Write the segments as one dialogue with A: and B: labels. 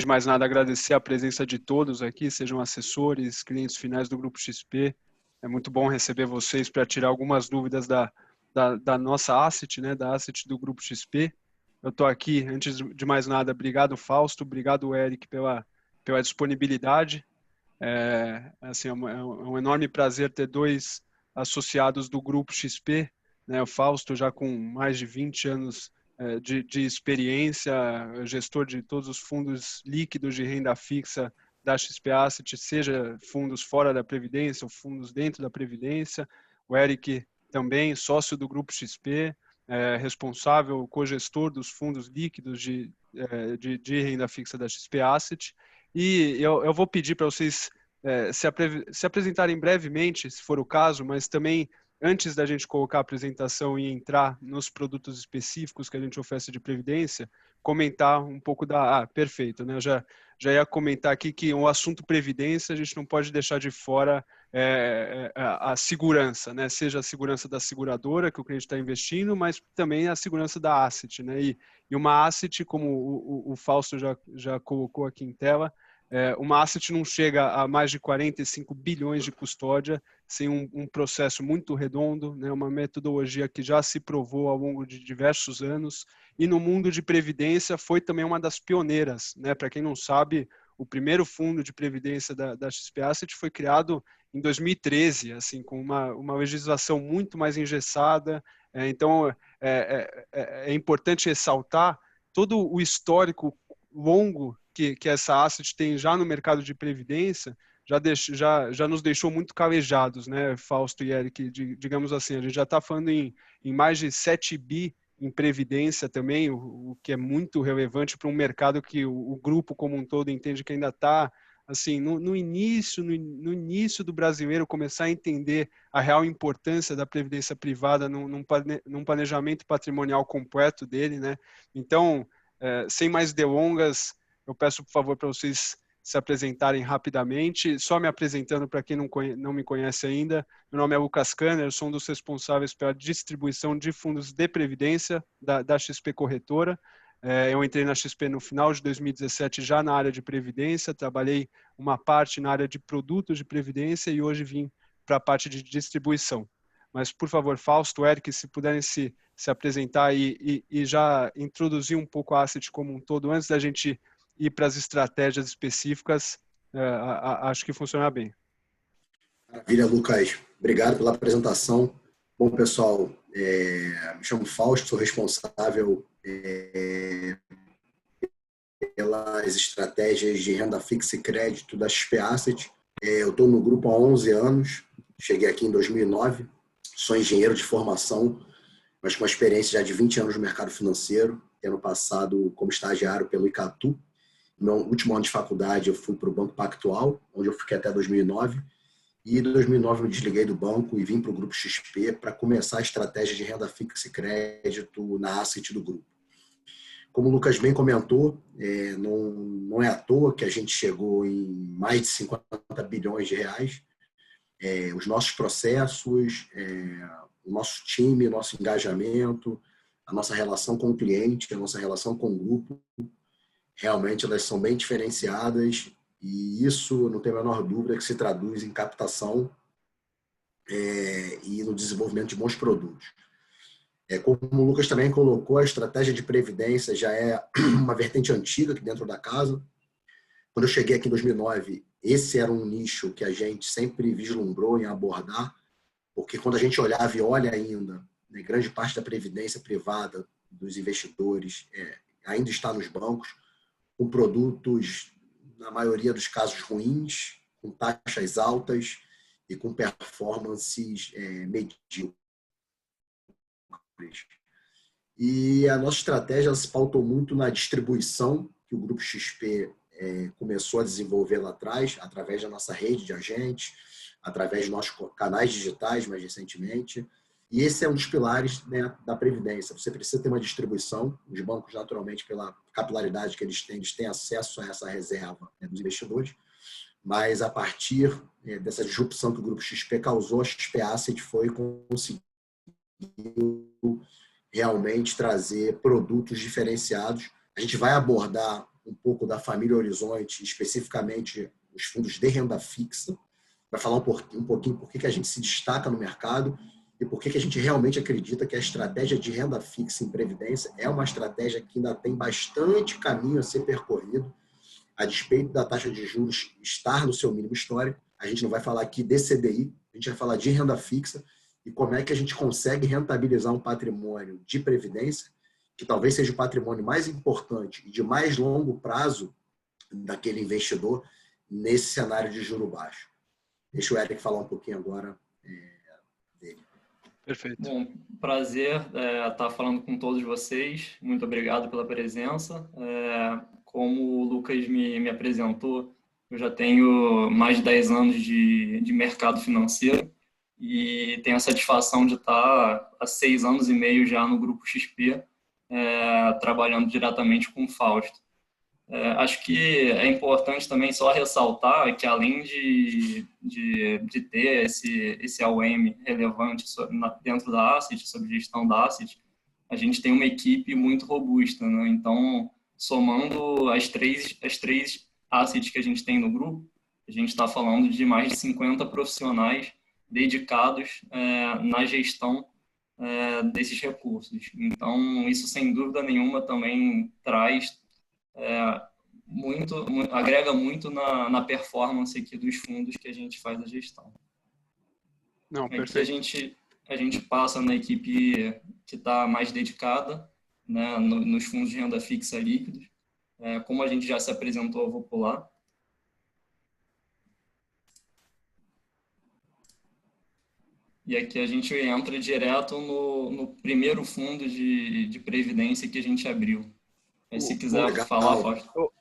A: de mais nada, agradecer a presença de todos aqui, sejam assessores, clientes finais do Grupo XP. É muito bom receber vocês para tirar algumas dúvidas da nossa asset, né, da asset do Grupo XP. Eu estou aqui, antes de mais nada, obrigado, Fausto, obrigado, Eric, pela disponibilidade. Assim, é um enorme prazer ter dois associados do Grupo XP, né, o Fausto já com mais de 20 anos de experiência, gestor de todos os fundos líquidos de renda fixa da XP Asset, seja fundos fora da Previdência ou fundos dentro da Previdência. O Eric também, sócio do Grupo XP, responsável, cogestor dos fundos líquidos de renda fixa da XP Asset. E eu vou pedir para vocês se apresentarem brevemente, se for o caso, mas também antes da gente colocar a apresentação e entrar nos produtos específicos que a gente oferece de previdência, comentar um pouco perfeito, né? Eu já ia comentar aqui que o assunto previdência a gente não pode deixar de fora a segurança, né? Seja a segurança da seguradora que o cliente está investindo, mas também a segurança da asset, né? E uma asset, como o Fausto já colocou aqui em tela, uma asset não chega a mais de 45 bilhões de custódia sem um processo muito redondo, né, uma metodologia que já se provou ao longo de diversos anos, e no mundo de previdência foi também uma das pioneiras, né? Para quem não sabe, o primeiro fundo de previdência da XP Asset foi criado em 2013, assim, com uma legislação muito mais engessada. Então, é importante ressaltar todo o histórico longo que essa asset tem já no mercado de previdência, já nos deixou muito calejados, né, Fausto e Eric, digamos assim. A gente já está falando em mais de 7 bi em previdência também, o que é muito relevante para um mercado que o grupo como um todo entende que ainda está assim, no início do brasileiro começar a entender a real importância da previdência privada num planejamento patrimonial completo dele, né? Então, sem mais delongas, eu peço, por favor, para vocês se apresentarem rapidamente. Só me apresentando para quem não me conhece ainda. Meu nome é Lucas Kanner, sou um dos responsáveis pela distribuição de fundos de previdência da XP Corretora. Eu entrei na XP no final de 2017 já na área de previdência, trabalhei uma parte na área de produtos de previdência e hoje vim para a parte de distribuição. Mas, por favor, Fausto, Eric, se puderem se apresentar e já introduzir um pouco a asset como um todo, antes da gente ir para as estratégias específicas, acho que funciona bem.
B: Maravilha, Lucas. Obrigado pela apresentação. Bom, pessoal, me chamo Fausto, sou responsável pelas estratégias de renda fixa e crédito da XP Asset. Eu estou no grupo há 11 anos, cheguei aqui em 2009, sou engenheiro de formação, mas com uma experiência já de 20 anos no mercado financeiro, tendo passado como estagiário pelo Icatu. No meu último ano de faculdade, eu fui para o Banco Pactual, onde eu fiquei até 2009. E em 2009 eu me desliguei do banco e vim para o Grupo XP para começar a estratégia de renda fixa e crédito na asset do grupo. Como o Lucas bem comentou, não é à toa que a gente chegou em mais de 50 bilhões de reais. Os nossos processos, o nosso time, o nosso engajamento, a nossa relação com o cliente, a nossa relação com o grupo, realmente elas são bem diferenciadas e isso, não tenho a menor dúvida, que se traduz em captação e no desenvolvimento de bons produtos. Como o Lucas também colocou, a estratégia de previdência já é uma vertente antiga aqui dentro da casa. Quando eu cheguei aqui em 2009, esse era um nicho que a gente sempre vislumbrou em abordar, porque quando a gente olhava e olha ainda, né, grande parte da previdência privada dos investidores ainda está nos bancos, com produtos, na maioria dos casos, ruins, com taxas altas e com performances medíocres. E a nossa estratégia se pautou muito na distribuição que o Grupo XP começou a desenvolver lá atrás, através da nossa rede de agentes, através dos nossos canais digitais, mais recentemente. E esse é um dos pilares, né, da Previdência. Você precisa ter uma distribuição. Os bancos, naturalmente, pela capilaridade que eles têm acesso a essa reserva, né, dos investidores. Mas, a partir dessa disrupção que o Grupo XP causou, a XP Asset foi conseguir realmente trazer produtos diferenciados. A gente vai abordar um pouco da família Horizonte, especificamente os fundos de renda fixa, vai falar um pouquinho por que a gente se destaca no mercado e por que a gente realmente acredita que a estratégia de renda fixa em previdência é uma estratégia que ainda tem bastante caminho a ser percorrido, a despeito da taxa de juros estar no seu mínimo histórico. A gente não vai falar aqui de CDI, a gente vai falar de renda fixa e como é que a gente consegue rentabilizar um patrimônio de previdência, que talvez seja o patrimônio mais importante e de mais longo prazo daquele investidor nesse cenário de juro baixo. Deixa o Eric falar um pouquinho agora dele.
A: Perfeito.
C: Bom, prazer estar falando com todos vocês. Muito obrigado pela presença. Como o Lucas me apresentou, eu já tenho mais de 10 anos de mercado financeiro e tenho a satisfação de estar há 6 anos e meio já no Grupo XP, trabalhando diretamente com o Fausto. Acho que é importante também só ressaltar que, além de ter esse AUM relevante dentro da Asset, sobre gestão da Asset, a gente tem uma equipe muito robusta, né? Então, somando as três Assets que a gente tem no grupo, a gente está falando de mais de 50 profissionais dedicados na gestão desses recursos. Então, isso, sem dúvida nenhuma, também traz... agrega muito na performance aqui dos fundos que a gente faz a gestão.
A: Não,
C: aqui
A: perfeito.
C: a gente passa na equipe que está mais dedicada, né, nos fundos de renda fixa líquidos. Como a gente já se apresentou, eu vou pular. E aqui a gente entra direto no primeiro fundo de previdência que a gente abriu. Aí, se quiser falar, Fausto.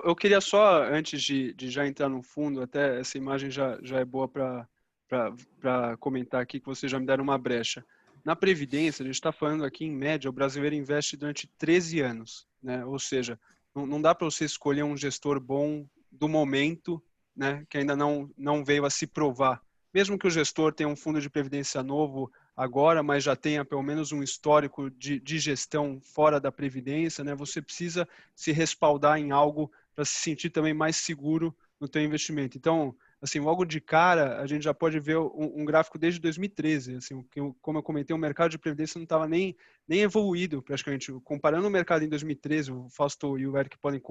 A: Eu queria só, antes de já entrar no fundo, até essa imagem já é boa para comentar aqui, que vocês já me deram uma brecha. Na Previdência, a gente está falando aqui, em média, o brasileiro investe durante 13 anos, né? Ou seja, não dá para você escolher um gestor bom do momento, né, que ainda não veio a se provar. Mesmo que o gestor tenha um fundo de previdência novo agora, mas já tenha pelo menos um histórico de gestão fora da Previdência, né, você precisa se respaldar em algo para se sentir também mais seguro no teu investimento. Então, assim, logo de cara, a gente já pode ver um gráfico desde 2013. Assim, como eu comentei, o mercado de previdência não estava nem evoluído, praticamente. Comparando o mercado em 2013, o Fausto e o Eric podem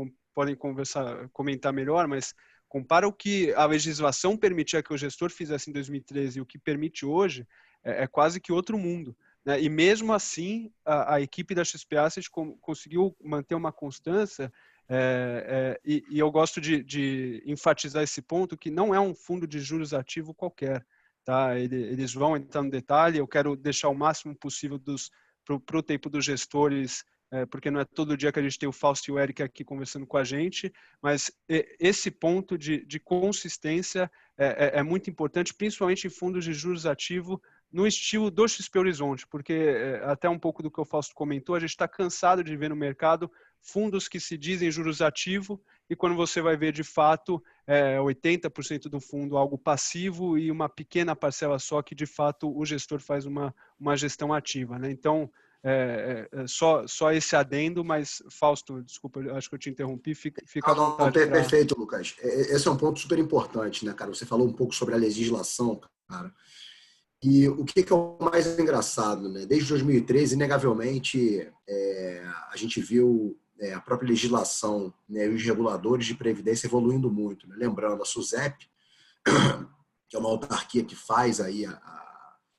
A: comentar melhor, mas compara o que a legislação permitia que o gestor fizesse em 2013 e o que permite hoje, é quase que outro mundo, né? E mesmo assim, a equipe da XP Asset conseguiu manter uma constância. E eu gosto de enfatizar esse ponto, que não é um fundo de juros ativo qualquer, tá? Eles vão entrar no detalhe. Eu quero deixar o máximo possível para o tempo dos gestores, porque não é todo dia que a gente tem o Fausto e o Eric aqui conversando com a gente, mas esse ponto de consistência é muito importante, principalmente em fundos de juros ativo, no estilo do XP Horizonte, porque até um pouco do que o Fausto comentou, a gente está cansado de ver no mercado fundos que se dizem juros ativo e quando você vai ver de fato 80% do fundo algo passivo e uma pequena parcela só que de fato o gestor faz uma gestão ativa, né? Então, só esse adendo, mas Fausto, desculpa, acho que eu te interrompi, fica à vontade.
B: Perfeito, Lucas. Esse é um ponto super importante, né, cara? Você falou um pouco sobre a legislação, cara. E o que é o mais engraçado, né? Desde 2013, inegavelmente, a gente viu a própria legislação, né, e os reguladores de previdência evoluindo muito, né? Lembrando, a SUSEP, que é uma autarquia que faz aí,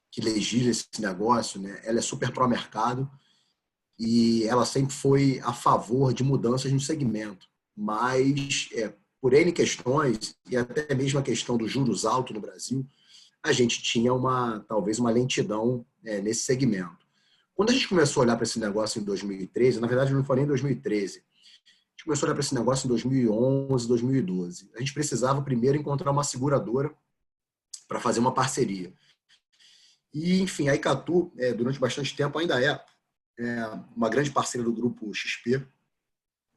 B: que legisla esse negócio, né? Ela é super pró-mercado e ela sempre foi a favor de mudanças no segmento. Mas, por N questões, e até mesmo a questão dos juros altos no Brasil, a gente tinha talvez uma lentidão nesse segmento. Quando a gente começou a olhar para esse negócio em 2013, na verdade não foi nem em 2013, a gente começou a olhar para esse negócio em 2011, 2012. A gente precisava primeiro encontrar uma seguradora para fazer uma parceria. E, enfim, a Icatu, durante bastante tempo, ainda é uma grande parceira do Grupo XP,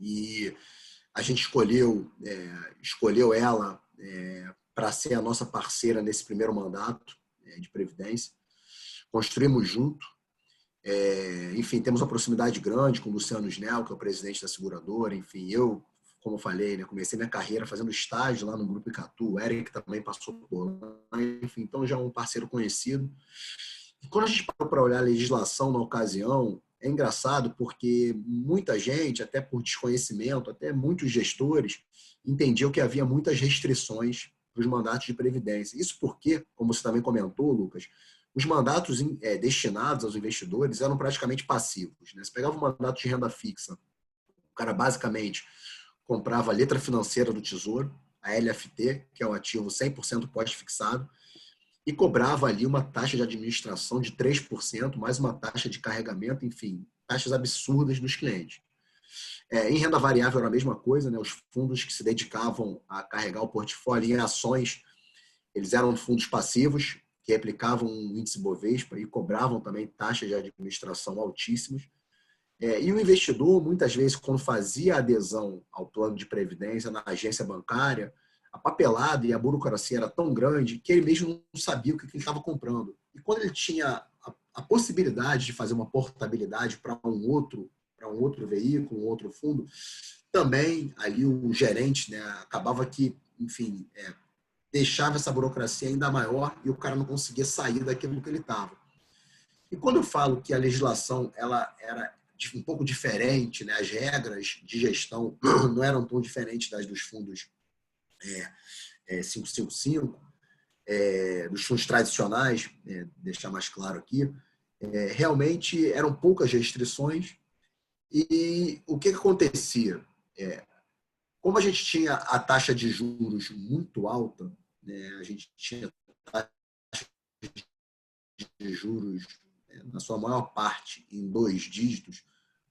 B: e a gente escolheu ela para ser a nossa parceira nesse primeiro mandato de Previdência. Construímos junto. Enfim, temos uma proximidade grande com o Luciano Snell, que é o presidente da seguradora. Enfim, eu como eu falei, né? Comecei minha carreira fazendo estágio lá no Grupo Icatu, o Eric também passou por lá, enfim, então já é um parceiro conhecido. E quando a gente parou para olhar a legislação na ocasião, é engraçado porque muita gente, até por desconhecimento, até muitos gestores, entendiam que havia muitas restrições para os mandatos de previdência. Isso porque, como você também comentou, Lucas, os mandatos destinados aos investidores eram praticamente passivos, né? Você pegava um mandato de renda fixa, o cara basicamente comprava a letra financeira do Tesouro, a LFT, que é o ativo 100% pós-fixado, e cobrava ali uma taxa de administração de 3%, mais uma taxa de carregamento, enfim, taxas absurdas dos clientes. Em renda variável era a mesma coisa, né? Os fundos que se dedicavam a carregar o portfólio em ações, eles eram fundos passivos, que replicavam o índice Bovespa e cobravam também taxas de administração altíssimas. E o investidor, muitas vezes, quando fazia adesão ao plano de previdência na agência bancária, a papelada e a burocracia era tão grande que ele mesmo não sabia o que ele estava comprando. E quando ele tinha a possibilidade de fazer uma portabilidade para um outro veículo, um outro fundo, também ali o gerente, né, acabava que, enfim, deixava essa burocracia ainda maior e o cara não conseguia sair daquilo que ele estava. E quando eu falo que a legislação ela era um pouco diferente, né, as regras de gestão não eram tão diferentes das dos fundos 555, dos fundos tradicionais, deixar mais claro aqui, realmente eram poucas restrições. E o que acontecia? Como a gente tinha a taxa de juros muito alta, né, a gente tinha taxa de juros, na sua maior parte, em 2 dígitos,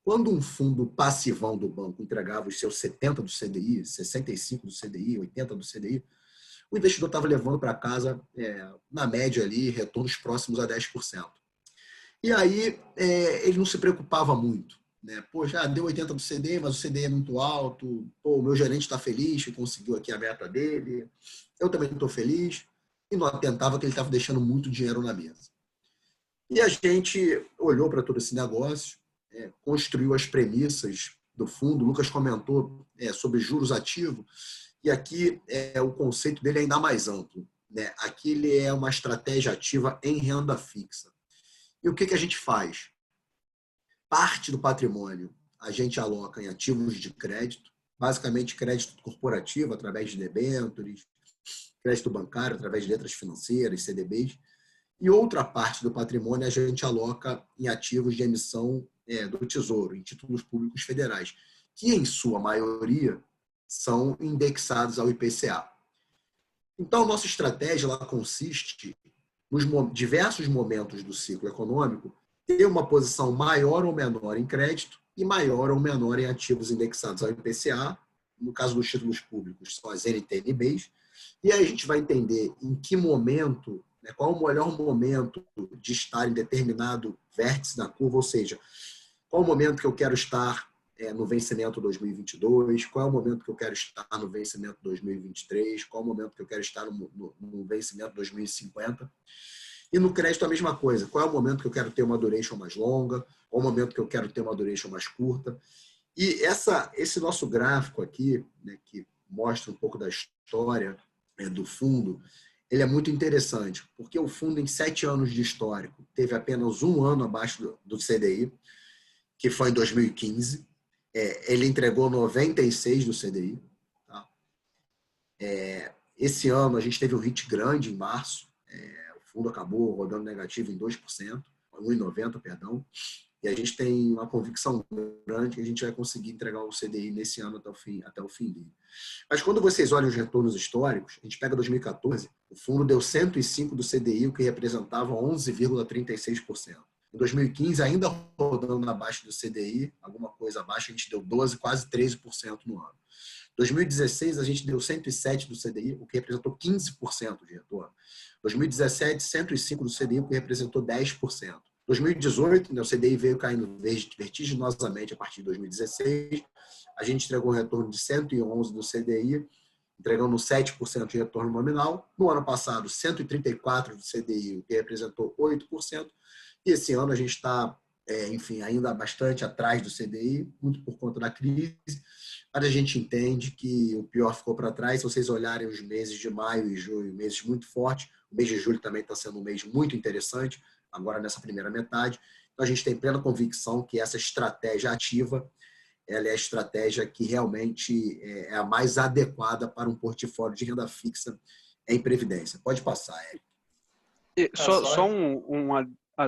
B: quando um fundo passivão do banco entregava os seus 70 do CDI, 65 do CDI, 80 do CDI, o investidor estava levando para casa, na média ali, retornos próximos a 10%. E aí ele não se preocupava muito, né? Pô, já deu 80 do CDI, mas o CDI é muito alto, pô, o meu gerente está feliz que conseguiu aqui a meta dele, eu também estou feliz, e não atentava que ele estava deixando muito dinheiro na mesa. E a gente olhou para todo esse negócio, construiu as premissas do fundo. O Lucas comentou sobre juros ativos, e aqui o conceito dele é ainda mais amplo, né? Aqui ele é uma estratégia ativa em renda fixa. E o que a gente faz? Parte do patrimônio a gente aloca em ativos de crédito, basicamente crédito corporativo através de debêntures, crédito bancário através de letras financeiras, CDBs, e outra parte do patrimônio a gente aloca em ativos de emissão do Tesouro, em títulos públicos federais, que em sua maioria são indexados ao IPCA. Então, a nossa estratégia ela consiste, nos diversos momentos do ciclo econômico, ter uma posição maior ou menor em crédito e maior ou menor em ativos indexados ao IPCA, no caso dos títulos públicos, são as NTNBs, e aí a gente vai entender em que momento, qual o melhor momento de estar em determinado vértice da curva, ou seja, qual o momento que eu quero estar no vencimento 2022, qual é o momento que eu quero estar no vencimento 2023, qual é o momento que eu quero estar no vencimento 2050. E no crédito a mesma coisa, qual é o momento que eu quero ter uma duration mais longa, qual é o momento que eu quero ter uma duration mais curta. E esse nosso gráfico aqui, né, que mostra um pouco da história do fundo, ele é muito interessante, porque o fundo, em 7 anos de histórico, teve apenas 1 ano abaixo do CDI, que foi em 2015. Ele entregou 96 do CDI. Tá? Esse ano, a gente teve um hit grande em março. O fundo acabou rodando negativo em 2%, 1,90%, perdão. E a gente tem uma convicção grande que a gente vai conseguir entregar o CDI nesse ano até o fim dele. Mas quando vocês olham os retornos históricos, a gente pega 2014, o fundo deu 105 do CDI, o que representava 11,36%. Em 2015, ainda rodando abaixo do CDI, alguma coisa abaixo, a gente deu 12, quase 13% no ano. Em 2016, a gente deu 107 do CDI, o que representou 15% de retorno. Em 2017, 105 do CDI, o que representou 10%. 2018, o CDI veio caindo vertiginosamente a partir de 2016. A gente entregou um retorno de 111 do CDI, entregando 7% de retorno nominal. No ano passado, 134 do CDI, o que representou 8%. E esse ano a gente está enfim, ainda bastante atrás do CDI, muito por conta da crise, mas a gente entende que o pior ficou para trás. Se vocês olharem os meses de maio e junho, meses muito fortes, o mês de julho também está sendo um mês muito interessante, agora nessa primeira metade. Então, a gente tem plena convicção que essa estratégia ativa, ela é a estratégia que realmente é a mais adequada para um portfólio de renda fixa em previdência. Pode passar, Eric.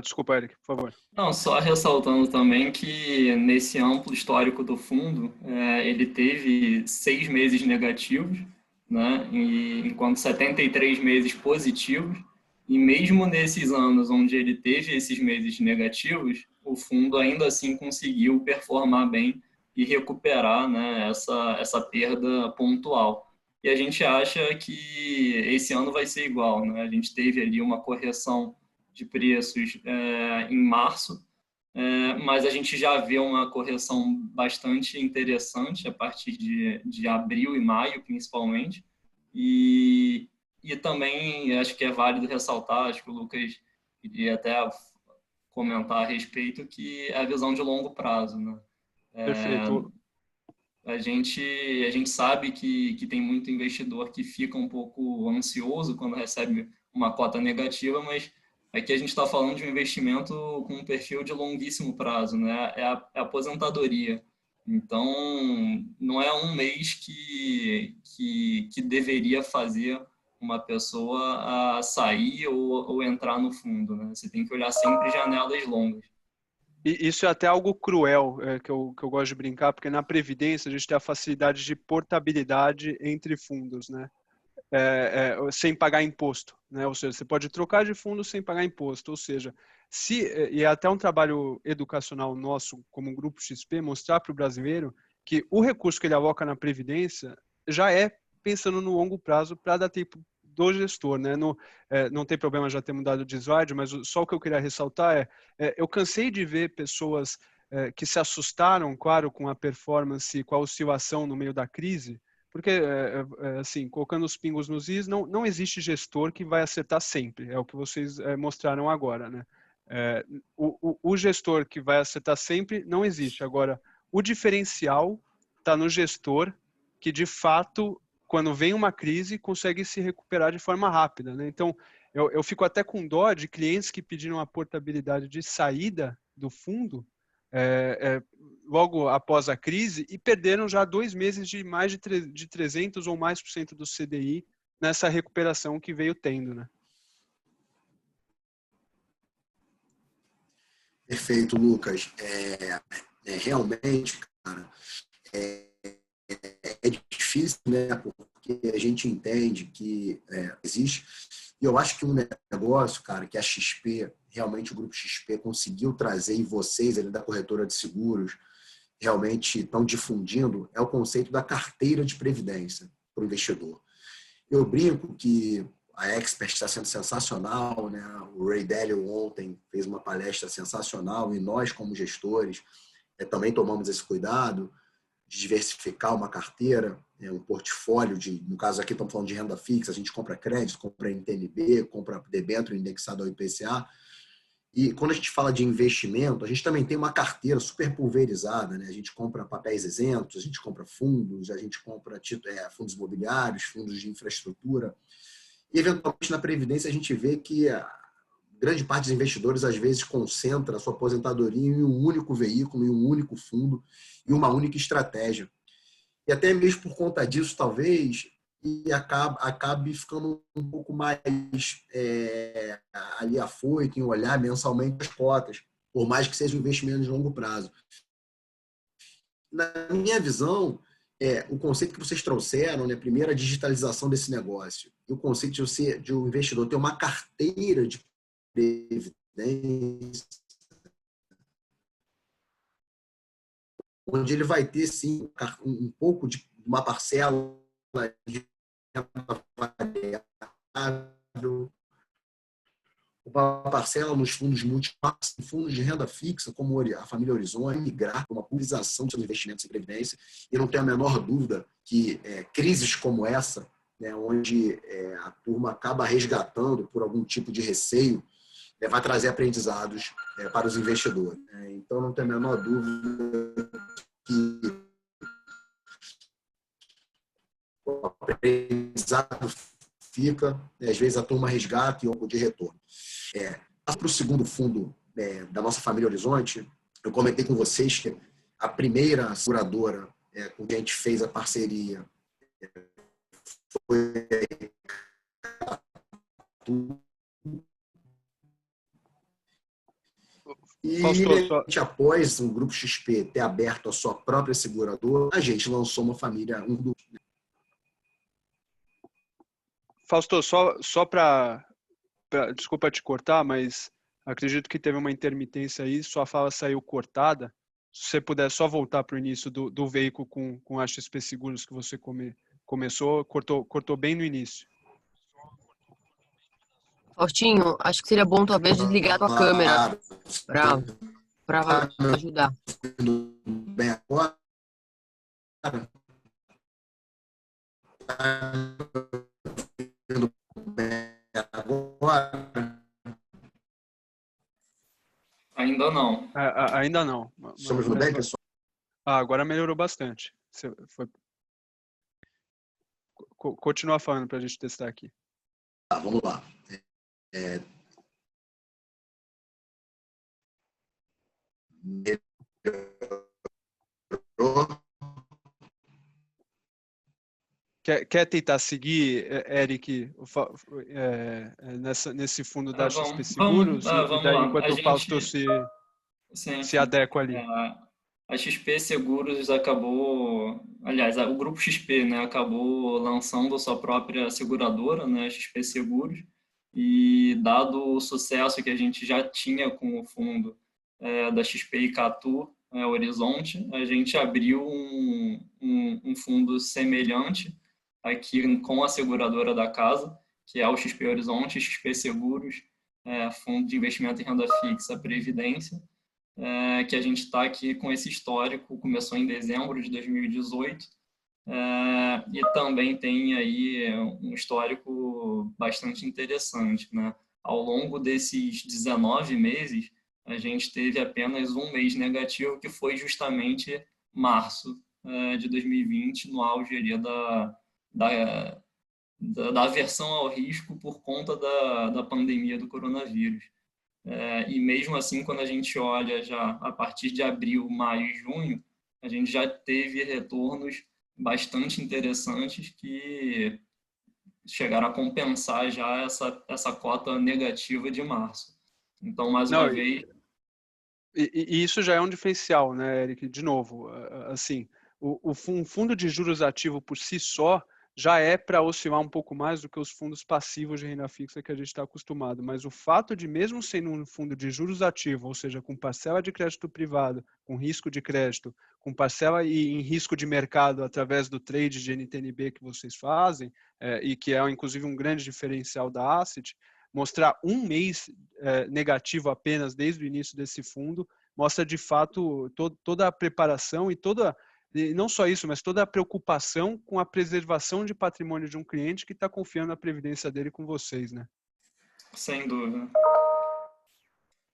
A: Desculpa, Eric, por favor.
C: Não, só ressaltando também que nesse amplo histórico do fundo, ele teve 6 meses negativos, né, enquanto 73 meses positivos, e mesmo nesses anos onde ele teve esses meses negativos, o fundo ainda assim conseguiu performar bem e recuperar, né, essa perda pontual. E a gente acha que esse ano vai ser igual, né? A gente teve ali uma correção de preços em março, mas a gente já vê uma correção bastante interessante a partir de abril e maio, principalmente. E também acho que é válido ressaltar, acho que o Lucas iria até comentar a respeito, que é a visão de longo prazo, né?
A: Perfeito.
C: A gente sabe que tem muito investidor que fica um pouco ansioso quando recebe uma cota negativa, mas aqui a gente está falando de um investimento com um perfil de longuíssimo prazo, né? É a aposentadoria. Então, não é um mês que deveria fazer uma pessoa a sair ou entrar no fundo, né? Você tem que olhar sempre janelas longas.
A: E isso é até algo cruel, que eu gosto de brincar, porque na Previdência a gente tem a facilidade de portabilidade entre fundos, né? Sem pagar imposto, né? Ou seja, você pode trocar de fundo sem pagar imposto. Ou seja, e é até um trabalho educacional nosso, como um Grupo XP, mostrar para o brasileiro que o recurso que ele aloca na Previdência já é pensando no longo prazo para dar tempo do gestor, né? Não tem problema já ter mudado de slide, mas só o que eu queria ressaltar eu cansei de ver pessoas que se assustaram, claro, com a performance, com a oscilação no meio da crise, porque, assim, colocando os pingos nos is, não existe gestor que vai acertar sempre, é o que vocês mostraram agora, né? O gestor que vai acertar sempre não existe. Agora, o diferencial está no gestor que, de fato, quando vem uma crise, consegue se recuperar de forma rápida, né? Então, eu fico até com dó de clientes que pediram a portabilidade de saída do fundo logo após a crise e perderam já 2 meses de mais de 300 ou mais por cento do CDI nessa recuperação que veio tendo, né?
B: Perfeito, Lucas. Realmente, cara, é difícil, né? Porque a gente entende que existe. E eu acho que um negócio, cara, que a XP, realmente o Grupo XP conseguiu trazer, e vocês ali da corretora de seguros realmente estão difundindo, é o conceito da carteira de previdência para o investidor. Eu brinco que a Expert está sendo sensacional, né? O Ray Dalio ontem fez uma palestra sensacional e nós, como gestores, também tomamos esse cuidado de diversificar uma carteira, um portfólio no caso aqui estamos falando de renda fixa, a gente compra crédito, compra NTNB, compra debênture indexado ao IPCA. E quando a gente fala de investimento, a gente também tem uma carteira super pulverizada, né? A gente compra papéis isentos, a gente compra fundos, a gente compra fundos imobiliários, fundos de infraestrutura. E, eventualmente, na Previdência, a gente vê que grande parte dos investidores, às vezes, concentra a sua aposentadoria em um único veículo, em um único fundo, em uma única estratégia. E até mesmo por conta disso, talvez, e acabe ficando um pouco mais ali afoito em olhar mensalmente as cotas, por mais que seja um investimento de longo prazo. Na minha visão, o conceito que vocês trouxeram, né, primeiro a digitalização desse negócio, e o conceito de um investidor ter uma carteira de previdência, onde ele vai ter, sim, um pouco de uma parcela de variável, uma parcela nos fundos multiclasses, fundos de renda fixa, como a família Horizonte, migrar para uma pulverização de seus investimentos em previdência. E não tenho a menor dúvida que crises como essa, né, onde a turma acaba resgatando por algum tipo de receio vai trazer aprendizados para os investidores. Então, não tem a menor dúvida que o aprendizado fica, às vezes a turma resgata e um pouco de retorno. Para o segundo fundo da nossa família Horizonte, eu comentei com vocês que a primeira seguradora com quem a gente fez a parceria foi e após o Grupo XP ter aberto a sua própria seguradora, a gente lançou uma família.
A: Fausto, só para... Desculpa te cortar, mas acredito que teve uma intermitência aí, sua fala saiu cortada. Se você puder só voltar para o início do veículo com a XP Seguros que você começou, cortou bem no início.
D: Faustinho, acho que seria bom talvez desligar a tua câmera para ajudar.
B: Bem agora.
C: Ainda não.
A: Ainda não.
B: Estamos no bem, pessoal?
A: Agora melhorou bastante. Você continua falando para a gente testar aqui.
B: Vamos lá.
A: Quer tentar seguir, Eric, nesse fundo da XP Seguros?
C: Vamos lá.
A: Enquanto o Fausto se adequa ali.
C: A XP Seguros acabou... Aliás, o Grupo XP, né, acabou lançando a sua própria seguradora, né, a XP Seguros, e dado o sucesso que a gente já tinha com o fundo da XP Icatu, Horizonte, a gente abriu um fundo semelhante aqui com a seguradora da casa, que é o XP Horizonte, XP Seguros, fundo de investimento em renda fixa, Previdência, que a gente está aqui com esse histórico, começou em dezembro de 2018, e também tem aí um histórico bastante interessante, né? Ao longo desses 19 meses, a gente teve apenas um mês negativo, que foi justamente março de 2020, no auge ali da aversão ao risco por conta da pandemia do coronavírus. E mesmo assim, quando a gente olha já a partir de abril, maio e junho, a gente já teve retornos bastante interessantes que chegaram a compensar já essa cota negativa de março. Então, mais uma vez...
A: E isso já é um diferencial, né, Eric? De novo, assim, um fundo de juros ativo por si só já é para oscilar um pouco mais do que os fundos passivos de renda fixa que a gente está acostumado. Mas o fato de, mesmo sendo um fundo de juros ativo, ou seja, com parcela de crédito privado, com risco de crédito, com parcela em risco de mercado através do trade de NTNB que vocês fazem, e que é inclusive um grande diferencial da Asset, mostrar um mês negativo apenas desde o início desse fundo, mostra de fato toda a preparação e não só isso, mas toda a preocupação com a preservação de patrimônio de um cliente que está confiando a previdência dele com vocês, né?
C: Sem dúvida.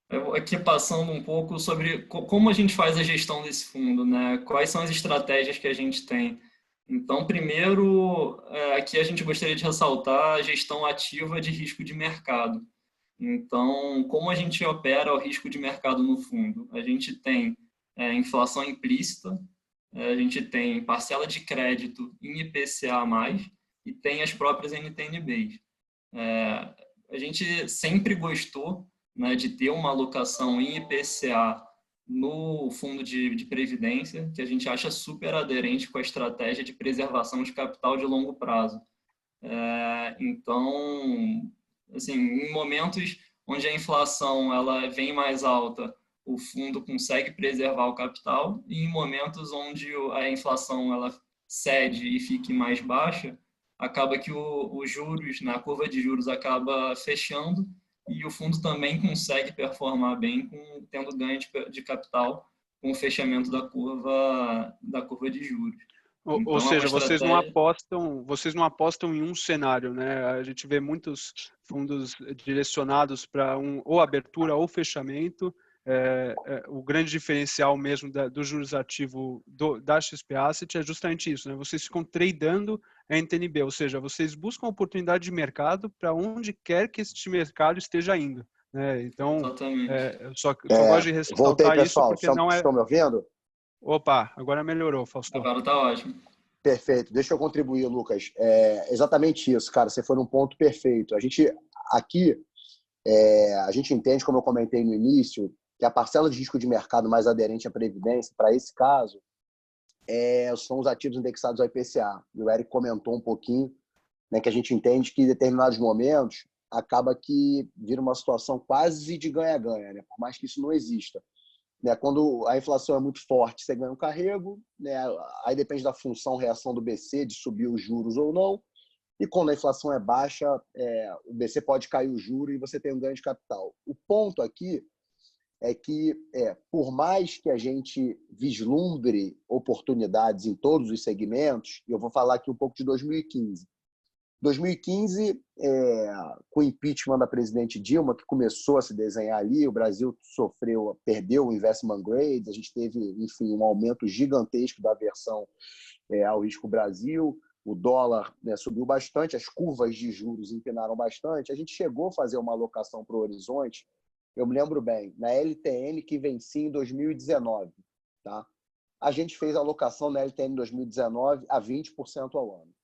C: Eu aqui passando um pouco sobre como a gente faz a gestão desse fundo, né? Quais são as estratégias que a gente tem. Então, primeiro, aqui a gente gostaria de ressaltar a gestão ativa de risco de mercado. Então, como a gente opera o risco de mercado no fundo? A gente tem inflação implícita, a gente tem parcela de crédito em IPCA+, e tem as próprias NTNBs. A gente sempre gostou, né, de ter uma alocação em IPCA no fundo de previdência, que a gente acha super aderente com a estratégia de preservação de capital de longo prazo. Então, assim, em momentos onde a inflação ela vem mais alta, o fundo consegue preservar o capital, e em momentos onde a inflação ela cede e fique mais baixa, acaba que os juros, na curva de juros acaba fechando, e o fundo também consegue performar bem, tendo ganho de capital com o fechamento da curva de juros.
A: Ou
C: Então, é uma
A: seja,
C: estratégia...
A: vocês não apostam em um cenário, né? A gente vê muitos fundos direcionados para ou abertura ou fechamento. O grande diferencial mesmo do juros ativo da XP Asset é justamente isso, né? Vocês ficam tradando a NTNB, ou seja, vocês buscam oportunidade de mercado para onde quer que este mercado esteja indo, né? Então,
C: Exatamente.
A: eu só gosto de
B: Voltei,
A: ressaltar isso
B: pessoal.
A: porque não é...
B: Estão me ouvindo?
A: Opa, agora melhorou, Fausto.
C: Agora tá ótimo.
B: Perfeito. Deixa eu contribuir, Lucas. Exatamente isso, cara. Você foi num ponto perfeito. A gente aqui, a gente entende, como eu comentei no início, que a parcela de risco de mercado mais aderente à Previdência, para esse caso, são os ativos indexados ao IPCA. E o Eric comentou um pouquinho, né, que a gente entende que em determinados momentos acaba que vira uma situação quase de ganha-ganha, né? Por mais que isso não exista. Né? Quando a inflação é muito forte, você ganha um carrego, né? Aí depende da função, reação do BC, de subir os juros ou não. E quando a inflação é baixa, o BC pode cair o juro e você tem um ganho de capital. O ponto aqui é que, por mais que a gente vislumbre oportunidades em todos os segmentos, e eu vou falar aqui um pouco de 2015. 2015, com o impeachment da presidente Dilma, que começou a se desenhar ali, o Brasil perdeu o investment grade, a gente teve, enfim, um aumento gigantesco da aversão ao risco Brasil, o dólar, né, subiu bastante, as curvas de juros empinaram bastante, a gente chegou a fazer uma alocação para o Horizonte, eu me lembro bem, na LTN que vencia em 2019, tá? A gente fez a alocação na LTN 2019 a 20% ao ano.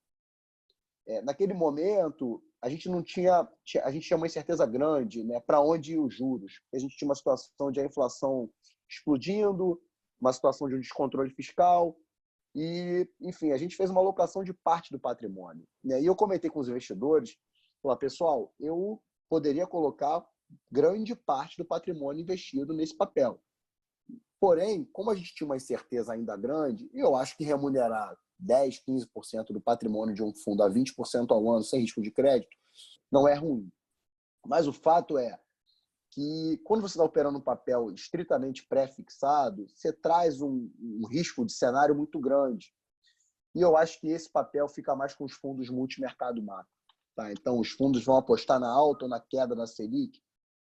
B: Naquele momento, a gente tinha uma incerteza grande, né, para onde iam os juros. A gente tinha uma situação de a inflação explodindo, uma situação de um descontrole fiscal e, enfim, a gente fez uma alocação de parte do patrimônio. Né? E eu comentei com os investidores, falei, pessoal, eu poderia colocar grande parte do patrimônio investido nesse papel. Porém, como a gente tinha uma incerteza ainda grande, eu acho que remunerar 10%, 15% do patrimônio de um fundo a 20% ao ano sem risco de crédito não é ruim. Mas o fato é que quando você está operando um papel estritamente pré-fixado, você traz um risco de cenário muito grande. E eu acho que esse papel fica mais com os fundos multimercado macro. Tá? Então, os fundos vão apostar na alta ou na queda da Selic.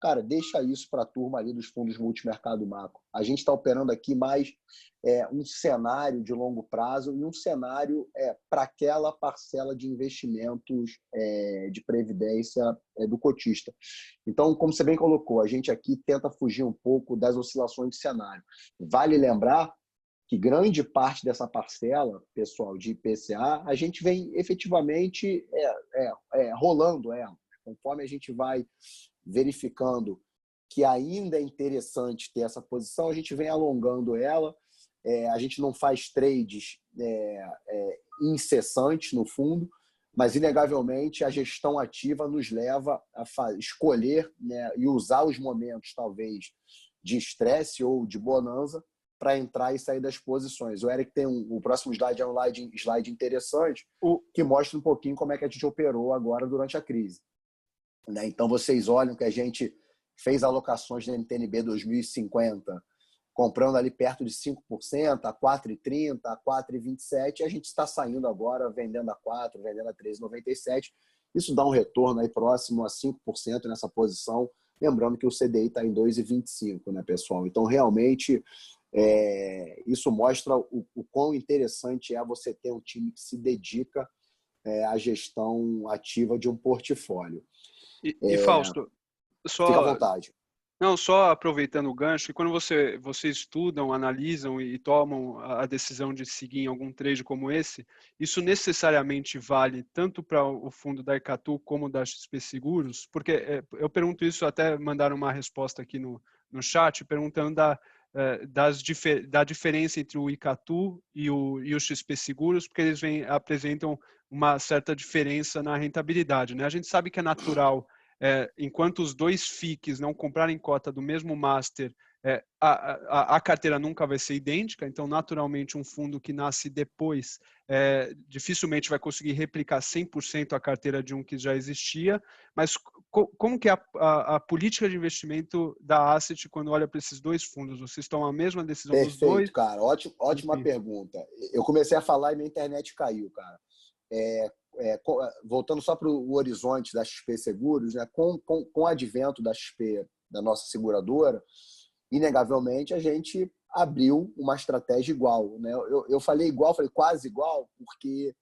B: Cara, deixa isso para a turma ali dos fundos multimercado macro. A gente está operando aqui mais um cenário de longo prazo e um cenário para aquela parcela de investimentos de previdência do cotista. Então, como você bem colocou, a gente aqui tenta fugir um pouco das oscilações de cenário. Vale lembrar que grande parte dessa parcela, pessoal, de IPCA, a gente vem efetivamente rolando ela. Conforme a gente vai verificando que ainda é interessante ter essa posição, a gente vem alongando ela, a gente não faz trades incessantes no fundo, mas inegavelmente a gestão ativa nos leva a escolher, né, e usar os momentos talvez de estresse ou de bonança para entrar e sair das posições. O Eric tem o próximo slide, é um slide interessante, que mostra um pouquinho como é que a gente operou agora durante a crise. Né? Então, vocês olham que a gente fez alocações na NTNB 2050, comprando ali perto de 5%, a 4,30%, a 4,27%, e a gente está saindo agora, vendendo a 4%, vendendo a 3,97%. Isso dá um retorno aí próximo a 5% nessa posição, lembrando que o CDI está em 2,25%, né, pessoal? Então, realmente, isso mostra o quão interessante é você ter um time que se dedica à gestão ativa de um portfólio.
A: E Fausto,
B: fica à vontade.
A: Não, só aproveitando o gancho, que quando vocês estudam, analisam e tomam a decisão de seguir em algum trade como esse, isso necessariamente vale tanto para o fundo da Icatu como da XP Seguros? Porque eu pergunto isso, até mandaram uma resposta aqui no chat, perguntando da diferença entre o Icatu e o XP Seguros, porque eles apresentam uma certa diferença na rentabilidade, né? A gente sabe que é natural, enquanto os dois FICs não comprarem cota do mesmo master, a carteira nunca vai ser idêntica, então naturalmente um fundo que nasce depois dificilmente vai conseguir replicar 100% a carteira de um que já existia, mas como que é a política de investimento da Asset quando olha para esses dois fundos? Vocês tomam a mesma decisão dos dois?
B: Perfeito, cara. Ótima
A: Enfim.
B: pergunta. Eu comecei a falar e minha internet caiu, cara. Voltando só para o horizonte da XP Seguros, né? Com o advento da XP, da nossa seguradora, inegavelmente a gente abriu uma estratégia igual, né? Eu falei igual, falei quase igual, porque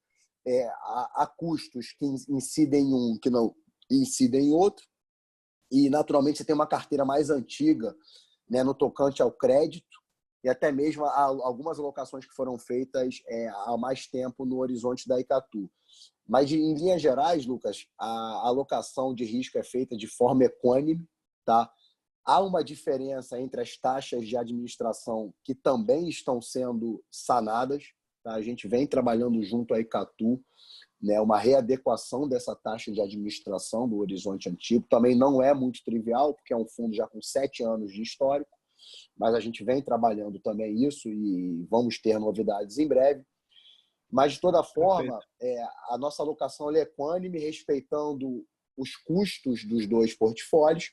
B: há custos que incidem em um que não incidem em outro, e naturalmente você tem uma carteira mais antiga, né, no tocante ao crédito, e até mesmo algumas alocações que foram feitas há mais tempo no horizonte da Icatu. Mas, em linhas gerais, Lucas, a alocação de risco é feita de forma equânime, tá? Há uma diferença entre as taxas de administração que também estão sendo sanadas, tá? A gente vem trabalhando junto à Icatu, né, uma readequação dessa taxa de administração do horizonte antigo. Também não é muito trivial, porque é um fundo já com 7 anos de histórico, mas a gente vem trabalhando também isso e vamos ter novidades em breve. Mas, de toda forma, a nossa alocação é equânime, respeitando os custos dos dois portfólios,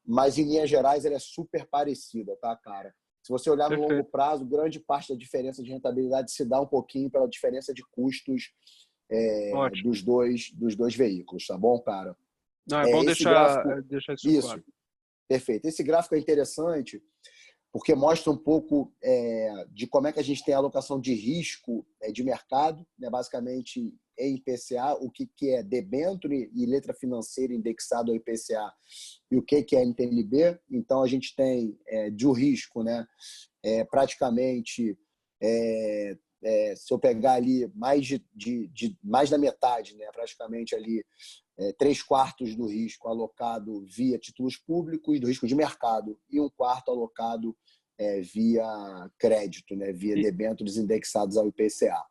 B: mas, em linhas gerais, ela é super parecida, tá, cara? Se você olhar no longo prazo, grande parte da diferença de rentabilidade se dá um pouquinho pela diferença de custos dos dois veículos, tá bom, cara?
A: Não, é bom deixar isso claro.
B: Perfeito. Esse gráfico é interessante porque mostra um pouco de como é que a gente tem a alocação de risco de mercado, né? Basicamente em IPCA, o que é debênture e letra financeira indexado ao IPCA e o que é NTNB. Então, a gente tem de um risco, né? Praticamente, se eu pegar ali mais da metade, né? Praticamente ali 3/4 do risco alocado via títulos públicos, do risco de mercado, e 1/4 alocado via crédito, né? Via debêntures indexados ao IPCA.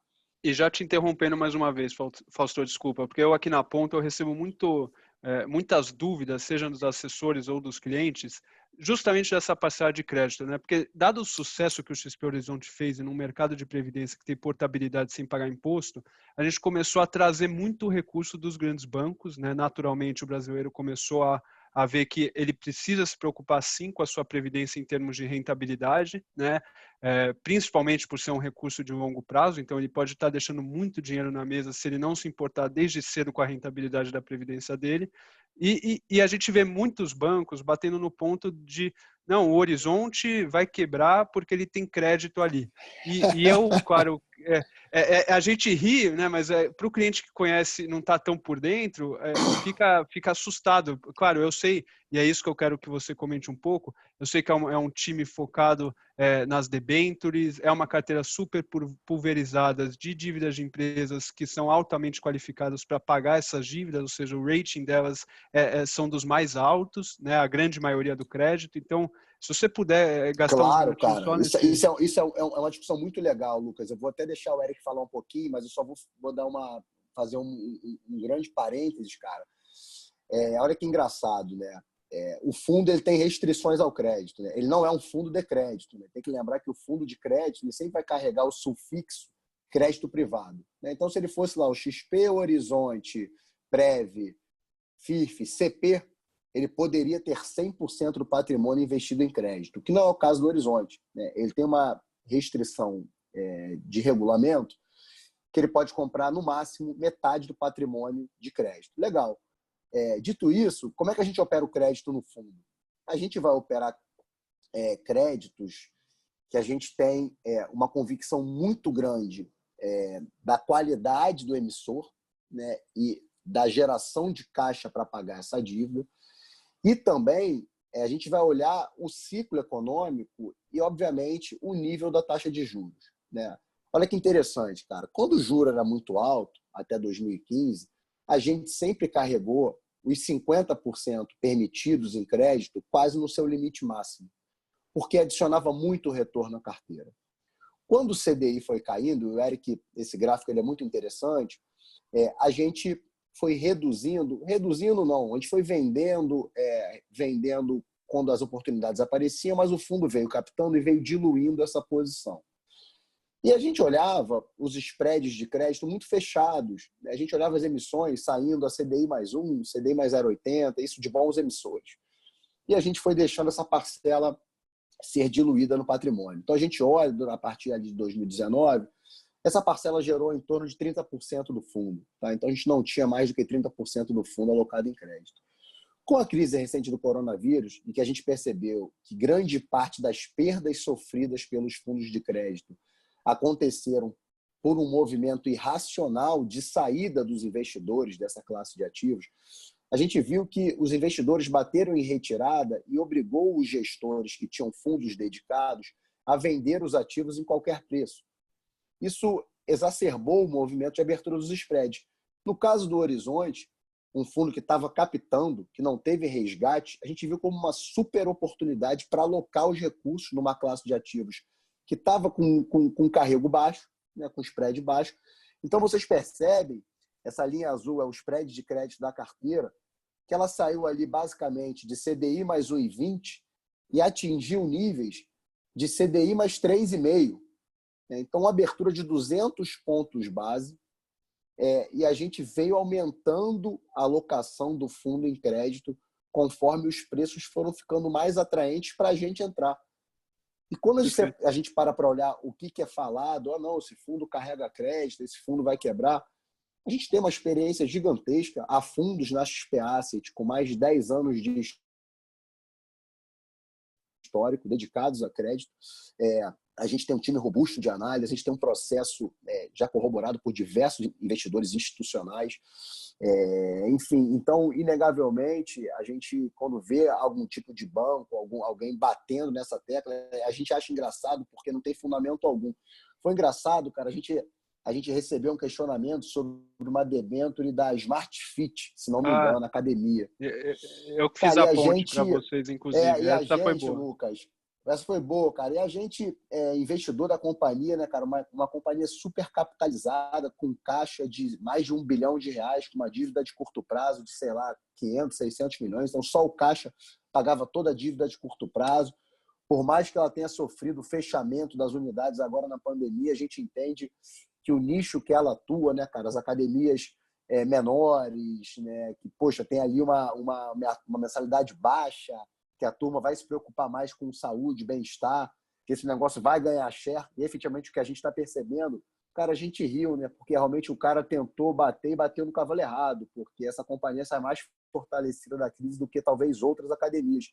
A: E já te interrompendo mais uma vez, Fausto, desculpa, porque eu aqui na ponta eu recebo muitas dúvidas, seja dos assessores ou dos clientes, justamente dessa parcela de crédito, né? Porque dado o sucesso que o XP Horizonte fez num mercado de previdência que tem portabilidade sem pagar imposto, a gente começou a trazer muito recurso dos grandes bancos, né? Naturalmente o brasileiro começou a ver que ele precisa se preocupar sim com a sua previdência em termos de rentabilidade, né? Principalmente por ser um recurso de longo prazo, então ele pode estar deixando muito dinheiro na mesa se ele não se importar desde cedo com a rentabilidade da previdência dele. E a gente vê muitos bancos batendo no ponto de não, o Horizonte vai quebrar porque ele tem crédito ali. E eu, claro, a gente ri, né? Mas para o cliente que conhece, não está tão por dentro, fica assustado. Claro, eu sei, e é isso que eu quero que você comente um pouco. Eu sei que é um time focado nas debêntures, é uma carteira super pulverizada de dívidas de empresas que são altamente qualificadas para pagar essas dívidas, ou seja, o rating delas são dos mais altos, né? A grande maioria do crédito. Então, se você puder gastar uns minutinhos
B: cara,
A: só nesse...
B: Isso é uma discussão muito legal, Lucas. Eu vou até deixar o Eric falar um pouquinho, mas eu só vou fazer um grande parênteses, cara. Olha que engraçado, né? O fundo ele tem restrições ao crédito, né? Ele não é um fundo de crédito, né? Tem que lembrar que o fundo de crédito ele sempre vai carregar o sufixo crédito privado, né? Então, se ele fosse lá o XP Horizonte, Prev, FIF, CP, ele poderia ter 100% do patrimônio investido em crédito, o que não é o caso do Horizonte, né? Ele tem uma restrição de regulamento que ele pode comprar, no máximo, metade do patrimônio de crédito. Legal. Dito isso, como é que a gente opera o crédito no fundo? A gente vai operar créditos que a gente tem uma convicção muito grande da qualidade do emissor, né, e da geração de caixa para pagar essa dívida. E também a gente vai olhar o ciclo econômico e, obviamente, o nível da taxa de juros, né? Olha que interessante, cara. Quando o juro era muito alto, até 2015, a gente sempre carregou os 50% permitidos em crédito quase no seu limite máximo, porque adicionava muito retorno à carteira. Quando o CDI foi caindo, o Eric, esse gráfico ele é muito interessante, a gente foi reduzindo não, a gente foi vendendo quando as oportunidades apareciam, mas o fundo veio captando e veio diluindo essa posição. E a gente olhava os spreads de crédito muito fechados. A gente olhava as emissões saindo a CDI mais 1, CDI mais 0,80, isso de bons emissores. E a gente foi deixando essa parcela ser diluída no patrimônio. Então, a gente olha, a partir de 2019, essa parcela gerou em torno de 30% do fundo. Tá? Então, a gente não tinha mais do que 30% do fundo alocado em crédito. Com a crise recente do coronavírus, em que a gente percebeu que grande parte das perdas sofridas pelos fundos de crédito aconteceram por um movimento irracional de saída dos investidores dessa classe de ativos, a gente viu que os investidores bateram em retirada e obrigou os gestores que tinham fundos dedicados a vender os ativos em qualquer preço. Isso exacerbou o movimento de abertura dos spreads. No caso do Horizonte, um fundo que estava captando, que não teve resgate, a gente viu como uma super oportunidade para alocar os recursos numa classe de ativos que estava com carrego baixo, né, com spread baixo. Então, vocês percebem, essa linha azul é o spread de crédito da carteira, que ela saiu ali basicamente de CDI mais 1,20 e atingiu níveis de CDI mais 3,5. Então, uma abertura de 200 pontos base, e a gente veio aumentando a alocação do fundo em crédito conforme os preços foram ficando mais atraentes para a gente entrar. E quando a gente para olhar o que é falado, não, esse fundo carrega crédito, esse fundo vai quebrar, a gente tem uma experiência gigantesca, há fundos na XP Asset com mais de 10 anos de histórico dedicados a crédito. A gente tem um time robusto de análise, a gente tem um processo já corroborado por diversos investidores institucionais. Enfim, então, inegavelmente, a gente, quando vê algum tipo de banco, alguém batendo nessa tecla, a gente acha engraçado porque não tem fundamento algum. Foi engraçado, cara, a gente recebeu um questionamento sobre uma debênture da Smart Fit, se não me engano, na academia.
A: Eu que fiz a ponte para vocês, inclusive. Essa foi boa.
B: Lucas, essa foi boa, cara. E a gente é investidor da companhia, né, cara? Uma companhia super capitalizada, com caixa de mais de R$1 bilhão, com uma dívida de curto prazo de, sei lá, 500, 600 milhões. Então, só o caixa pagava toda a dívida de curto prazo. Por mais que ela tenha sofrido o fechamento das unidades agora na pandemia, a gente entende que o nicho que ela atua, né, cara, as academias menores, né, que, poxa, tem ali uma mensalidade baixa, que a turma vai se preocupar mais com saúde, bem-estar, que esse negócio vai ganhar share, e efetivamente o que a gente está percebendo, cara, a gente riu, né, porque realmente o cara tentou bater e bateu no cavalo errado, porque essa companhia sai mais fortalecida da crise do que talvez outras academias.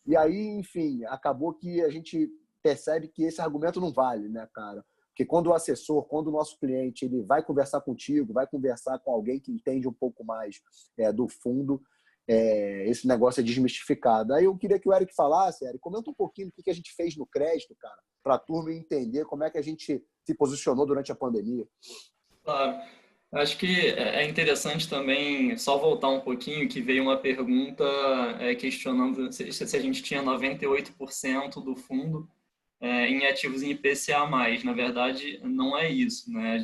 B: E aí, enfim, acabou que a gente percebe que esse argumento não vale, né, cara? Porque quando o assessor, quando o nosso cliente, ele vai conversar contigo, vai conversar com alguém que entende um pouco mais do fundo, esse negócio é desmistificado. Aí eu queria que o Eric falasse, Eric, comenta um pouquinho do que a gente fez no crédito, cara, para a turma entender como é que a gente se posicionou durante a pandemia.
C: Claro. Acho que é interessante também só voltar um pouquinho, que veio uma pergunta questionando se a gente tinha 98% do fundo em ativos em IPCA+. Na verdade, não é isso, né?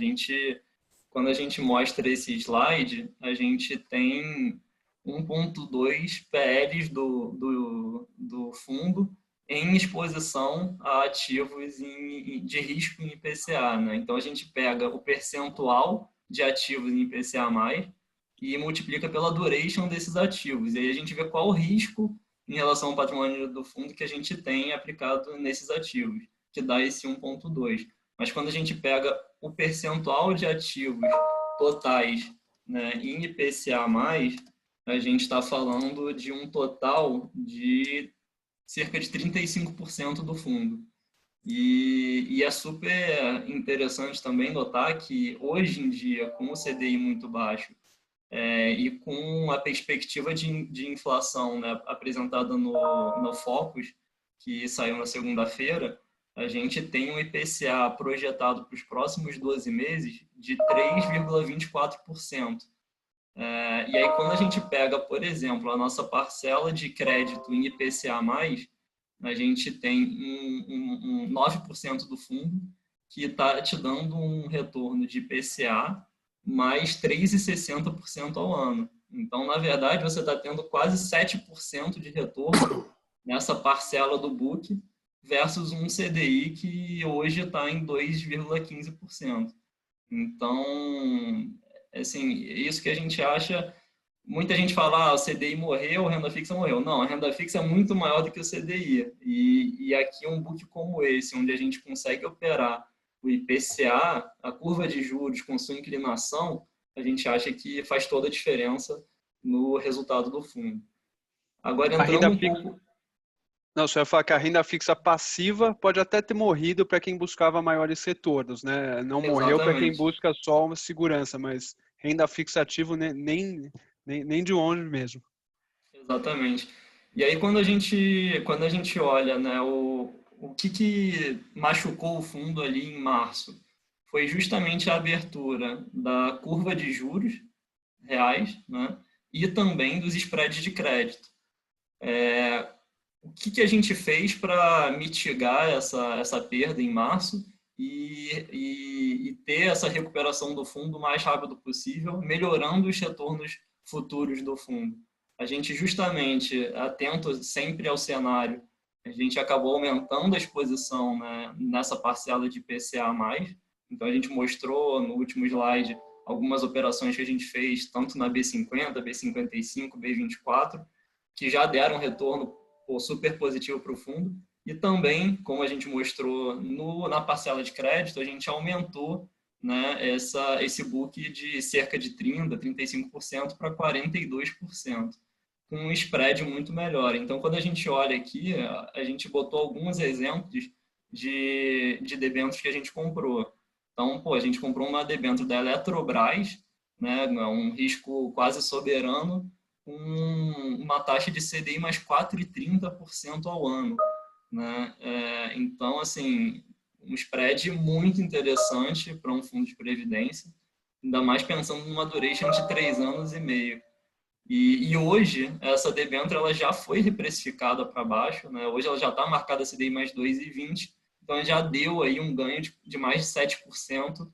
C: Quando a gente mostra esse slide, a gente tem 1,2 PLs do fundo em exposição a ativos de risco em IPCA, né? Então, a gente pega o percentual de ativos em IPCA+, e multiplica pela duration desses ativos. E aí a gente vê qual o risco em relação ao patrimônio do fundo que a gente tem aplicado nesses ativos, que dá esse 1,2. Mas quando a gente pega o percentual de ativos totais, né, em IPCA+, a gente está falando de um total de cerca de 35% do fundo. E é super interessante também notar que, hoje em dia, com o CDI muito baixo e com a perspectiva de inflação, né, apresentada no Focus, que saiu na segunda-feira, a gente tem um IPCA projetado para os próximos 12 meses de 3,24%. E aí, quando a gente pega, por exemplo, a nossa parcela de crédito em IPCA+, a gente tem um 9% do fundo que está te dando um retorno de IPCA mais 3,60% ao ano. Então, na verdade, você está tendo quase 7% de retorno nessa parcela do book versus um CDI que hoje está em 2,15%. Então, assim, isso que a gente acha. Muita gente fala, o CDI morreu, a renda fixa morreu. Não, a renda fixa é muito maior do que o CDI. E aqui um book como esse, onde a gente consegue operar o IPCA, a curva de juros com sua inclinação, a gente acha que faz toda a diferença no resultado do fundo. Agora, entrando um pouco...
A: Não, você vai falar que a renda fixa passiva pode até ter morrido para quem buscava maiores retornos, né? Não morreu para quem busca só uma segurança, mas renda fixa ativa nem de longe mesmo.
C: Exatamente. E aí quando a gente olha, né, o que machucou o fundo ali em março foi justamente a abertura da curva de juros reais, né, e também dos spreads de crédito. O que a gente fez para mitigar essa perda em março e ter essa recuperação do fundo o mais rápido possível, melhorando os retornos futuros do fundo? A gente, justamente, atento sempre ao cenário, a gente acabou aumentando a exposição, né, nessa parcela de IPCA+. Então, a gente mostrou no último slide algumas operações que a gente fez, tanto na B50, B55, B24, que já deram retorno super positivo para o fundo. E também, como a gente mostrou na parcela de crédito, a gente aumentou, né, esse book de cerca de 30%, 35% para 42%, com um spread muito melhor. Então, quando a gente olha aqui, a gente botou alguns exemplos de debêntures que a gente comprou. Então, a gente comprou uma debênture da Eletrobras, né, um risco quase soberano, com uma taxa de CDI mais 4,30% ao ano, né? Então, assim, um spread muito interessante para um fundo de previdência, ainda mais pensando numa duration de 3 anos e meio. E hoje, essa debênture ela já foi reprecificada para baixo, né? Hoje ela já está marcada CDI mais 2,20, então já deu aí um ganho de mais de 7%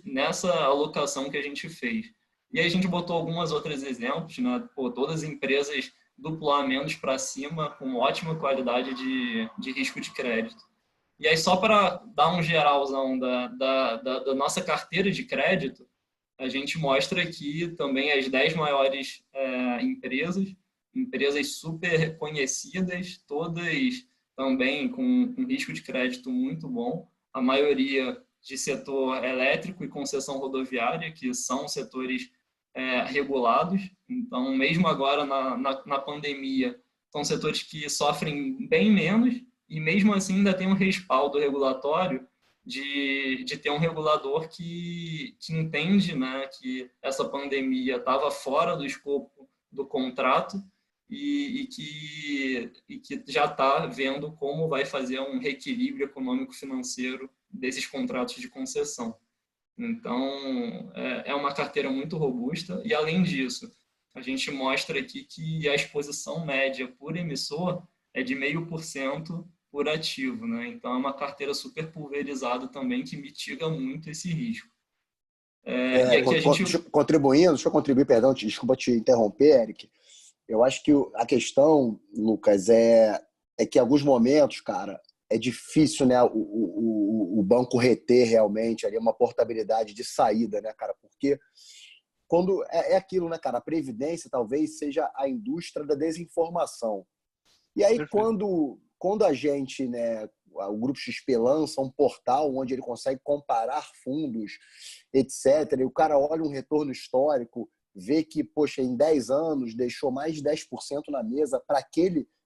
C: nessa alocação que a gente fez. E aí a gente botou algumas outras exemplos, né? Todas empresas duplo A menos para cima, com ótima qualidade de risco de crédito. E aí, só para dar um geralzão da nossa carteira de crédito, a gente mostra aqui também as 10 maiores empresas super conhecidas, todas também com risco de crédito muito bom, a maioria de setor elétrico e concessão rodoviária, que são setores regulados. Então, mesmo agora na pandemia, são setores que sofrem bem menos e, mesmo assim, ainda tem um respaldo regulatório de ter um regulador que entende, né, que essa pandemia estava fora do escopo do contrato e que já está vendo como vai fazer um reequilíbrio econômico-financeiro desses contratos de concessão. Então, é uma carteira muito robusta e, além disso, a gente mostra aqui que a exposição média por emissor é de 0,5% por ativo, né? Então, é uma carteira super pulverizada também que mitiga muito esse risco.
E: E aqui a gente... Deixa eu contribuir, perdão, desculpa te interromper, Eric. Eu acho que a questão, Lucas, é que em alguns momentos, cara, é difícil, né, o banco reter realmente ali uma portabilidade de saída, né, cara? Porque quando é aquilo, né, cara? A previdência talvez seja a indústria da desinformação. E aí, quando a gente, né, o Grupo XP lança um portal onde ele consegue comparar fundos, etc., e o cara olha um retorno histórico, vê que, poxa, em 10 anos deixou mais de 10% na mesa para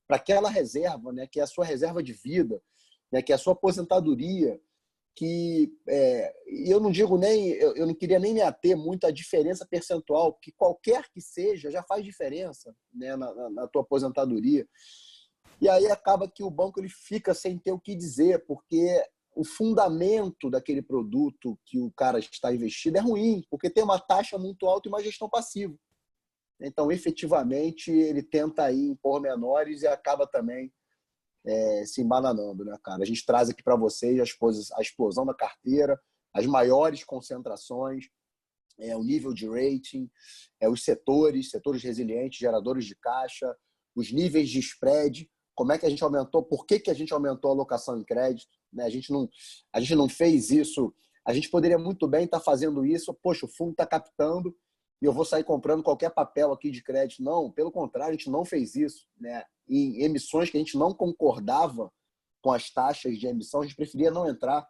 E: aquela reserva, né, que é a sua reserva de vida, né, que é a sua aposentadoria, que eu não digo nem, eu não queria nem me ater muito à diferença percentual, porque qualquer que seja já faz diferença, né, na tua aposentadoria. E aí acaba que o banco ele fica sem ter o que dizer, porque o fundamento daquele produto que o cara está investido é ruim, porque tem uma taxa muito alta e uma gestão passiva. Então, efetivamente, ele tenta aí em pormenores e acaba também se embananando, né, cara? A gente traz aqui para vocês a explosão da carteira, as maiores concentrações, o nível de rating, os setores resilientes, geradores de caixa, os níveis de spread, como é que a gente aumentou, por que a gente aumentou a alocação em crédito, né? A gente não fez isso, a gente poderia muito bem estar fazendo isso, poxa, o fundo está captando e eu vou sair comprando qualquer papel aqui de crédito. Não, pelo contrário, a gente não fez isso, né? Em emissões que a gente não concordava com as taxas de emissão, a gente preferia não entrar,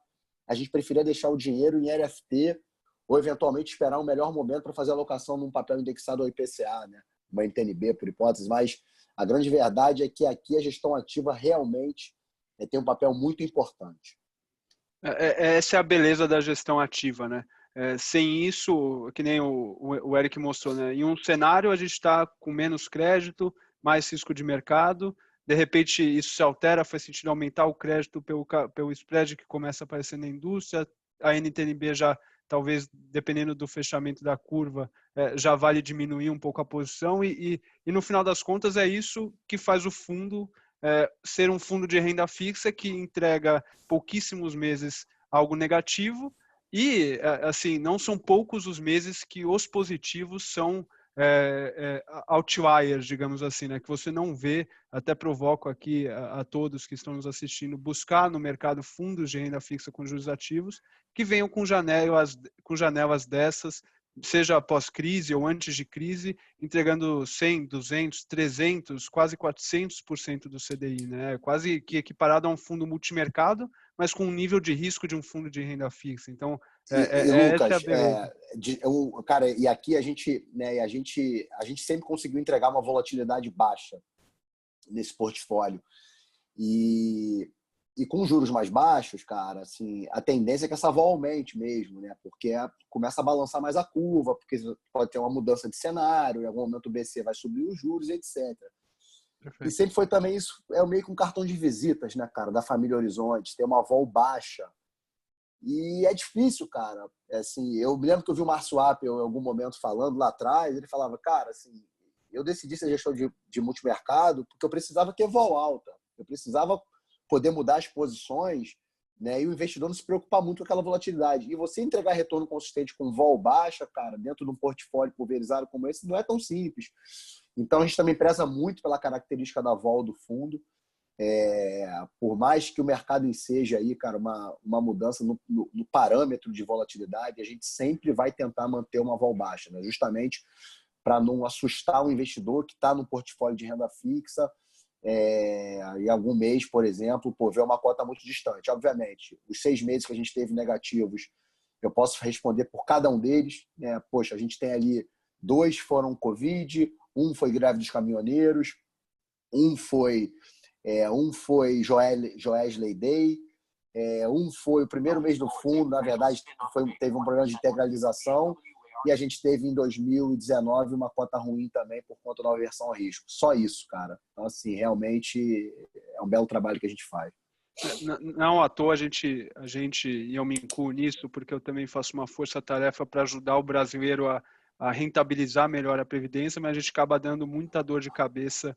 E: a gente preferia deixar o dinheiro em LFT ou eventualmente esperar um melhor momento para fazer a alocação num papel indexado ao IPCA, né? Uma NTNB, por hipótese, mas a grande verdade é que aqui a gestão ativa realmente tem um papel muito importante.
A: Essa é a beleza da gestão ativa, né? Sem isso, que nem o Eric mostrou, né? Em um cenário a gente está com menos crédito, mais risco de mercado, de repente isso se altera, faz sentido aumentar o crédito pelo spread que começa a aparecer na indústria, a NTNB já, talvez, dependendo do fechamento da curva, já vale diminuir um pouco a posição e no final das contas é isso que faz o fundo ser um fundo de renda fixa que entrega pouquíssimos meses algo negativo e, assim, não são poucos os meses que os positivos são outliers, digamos assim, né? Que você não vê. Até provoco aqui a todos que estão nos assistindo buscar no mercado fundos de renda fixa com juros ativos que venham com janelas dessas, seja pós-crise ou antes de crise, entregando 100, 200, 300, quase 400% do CDI, né? Quase que equiparado a um fundo multimercado, mas com um nível de risco de um fundo de renda fixa. Então,
E: Lucas,
A: essa é a beleza.
E: Cara, e aqui a gente, né, a gente sempre conseguiu entregar uma volatilidade baixa nesse portfólio. E com juros mais baixos, cara, assim, a tendência é que essa vol aumente mesmo, né? Porque começa a balançar mais a curva, porque pode ter uma mudança de cenário, em algum momento o BC vai subir os juros, etc. Perfeito. E sempre foi também isso, meio que um cartão de visitas, né, cara, da família Horizonte, ter uma vol baixa. E é difícil, cara. Assim, eu me lembro que eu vi o Márcio Appel em algum momento falando lá atrás, ele falava, cara, assim, eu decidi ser gestor de multimercado porque eu precisava ter vol alta, eu precisava poder mudar as posições, né, e o investidor não se preocupar muito com aquela volatilidade. E você entregar retorno consistente com vol baixa, cara, dentro de um portfólio pulverizado como esse, não é tão simples. Então, a gente também preza muito pela característica da vol do fundo. Por mais que o mercado enseja aí, cara, uma mudança no parâmetro de volatilidade, a gente sempre vai tentar manter uma vol baixa, né? Justamente para não assustar o investidor que está no portfólio de renda fixa em algum mês, por exemplo, ver uma cota muito distante. Obviamente, os 6 meses que a gente teve negativos, eu posso responder por cada um deles, né? Poxa, a gente tem ali 2 foram Covid, 1 foi greve dos caminhoneiros, um foi Joesley Day, um foi o primeiro mês do fundo, na verdade teve um problema de integralização, e a gente teve em 2019 uma cota ruim também por conta da aversão ao risco. Só isso, cara. Então, assim, realmente é um belo trabalho que a gente faz.
A: Não à toa a gente, e eu me incluo nisso, porque eu também faço uma força-tarefa para ajudar o brasileiro a rentabilizar melhor a previdência, mas a gente acaba dando muita dor de cabeça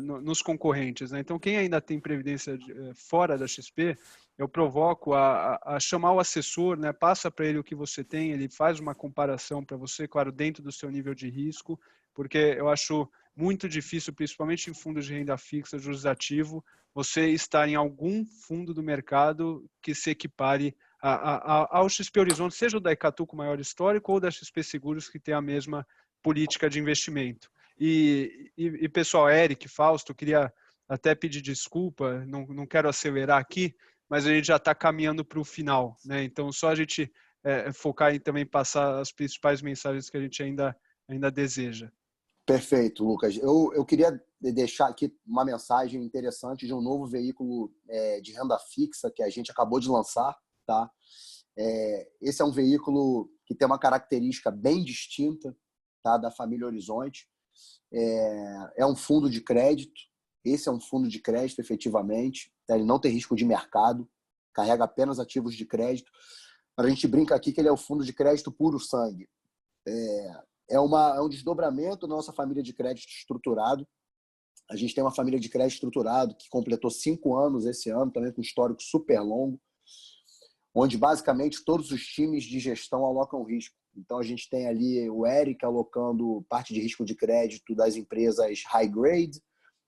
A: nos concorrentes, né? Então, quem ainda tem previdência fora da XP, eu provoco a chamar o assessor, né? Passa para ele o que você tem, ele faz uma comparação para você, claro, dentro do seu nível de risco, porque eu acho muito difícil, principalmente em fundos de renda fixa, juros ativos, você estar em algum fundo do mercado que se equipare ao XP Horizonte, seja o da Icatu com maior histórico ou da XP Seguros que tem a mesma política de investimento. E pessoal, Eric, Fausto, queria até pedir desculpa, não quero acelerar aqui, mas a gente já está caminhando para o final, né? Então, só a gente focar em também passar as principais mensagens que a gente ainda deseja.
E: Perfeito, Lucas. Eu queria deixar aqui uma mensagem interessante de um novo veículo de renda fixa que a gente acabou de lançar, tá? Esse é um veículo que tem uma característica bem distinta, tá, da família Horizonte. É um fundo de crédito. Esse é um fundo de crédito, efetivamente. Tá? Ele não tem risco de mercado, carrega apenas ativos de crédito. A gente brinca aqui que ele é o fundo de crédito puro sangue. É um desdobramento da nossa família de crédito estruturado. A gente tem uma família de crédito estruturado que completou 5 anos esse ano, também com um histórico super longo, onde basicamente todos os times de gestão alocam risco. Então a gente tem ali o Eric alocando parte de risco de crédito das empresas high grade,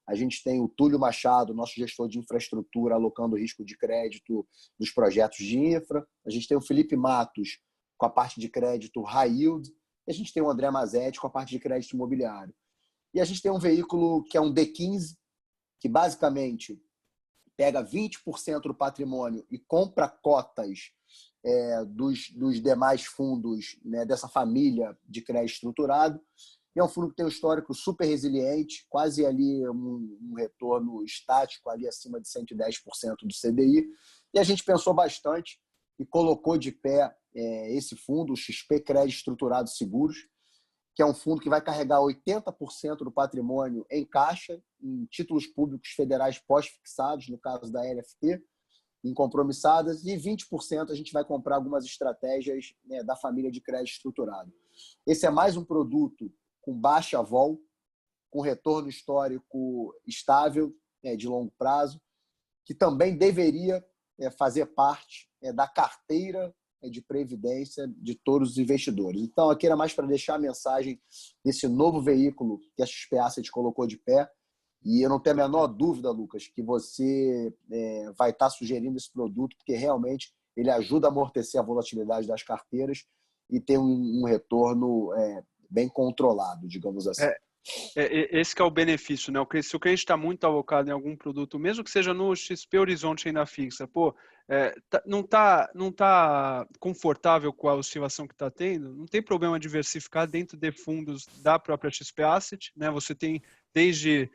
E: A gente tem o Túlio Machado, nosso gestor de infraestrutura, alocando risco de crédito dos projetos de infra. A gente tem o Felipe Matos, com a parte de crédito high yield. E a gente tem o André Mazetti, com a parte de crédito imobiliário. E a gente tem um veículo que é um D15, que basicamente pega 20% do patrimônio e compra cotas dos demais fundos, né, dessa família de crédito estruturado. E é um fundo que tem um histórico super resiliente, quase ali um retorno estático, ali acima de 110% do CDI. E a gente pensou bastante e colocou de pé esse fundo, o XP Crédito Estruturado Seguros, que é um fundo que vai carregar 80% do patrimônio em caixa, em títulos públicos federais pós-fixados, no caso da LFT, em compromissadas, e 20% a gente vai comprar algumas estratégias, né, da família de crédito estruturado. Esse é mais um produto com baixa vol, com retorno histórico estável, de longo prazo, que também deveria fazer parte da carteira de previdência de todos os investidores. Então, aqui era mais para deixar a mensagem desse novo veículo que a XP Asset colocou de pé. E eu não tenho a menor dúvida, Lucas, que você vai estar sugerindo esse produto, porque realmente ele ajuda a amortecer a volatilidade das carteiras e tem um retorno bem controlado, digamos assim.
A: Esse que é o benefício, né? Se o cliente está muito alocado em algum produto, mesmo que seja no XP Horizonte ainda fixa, não tá confortável com a oscilação que está tendo, não tem problema diversificar dentro de fundos da própria XP Asset, né? Você tem desde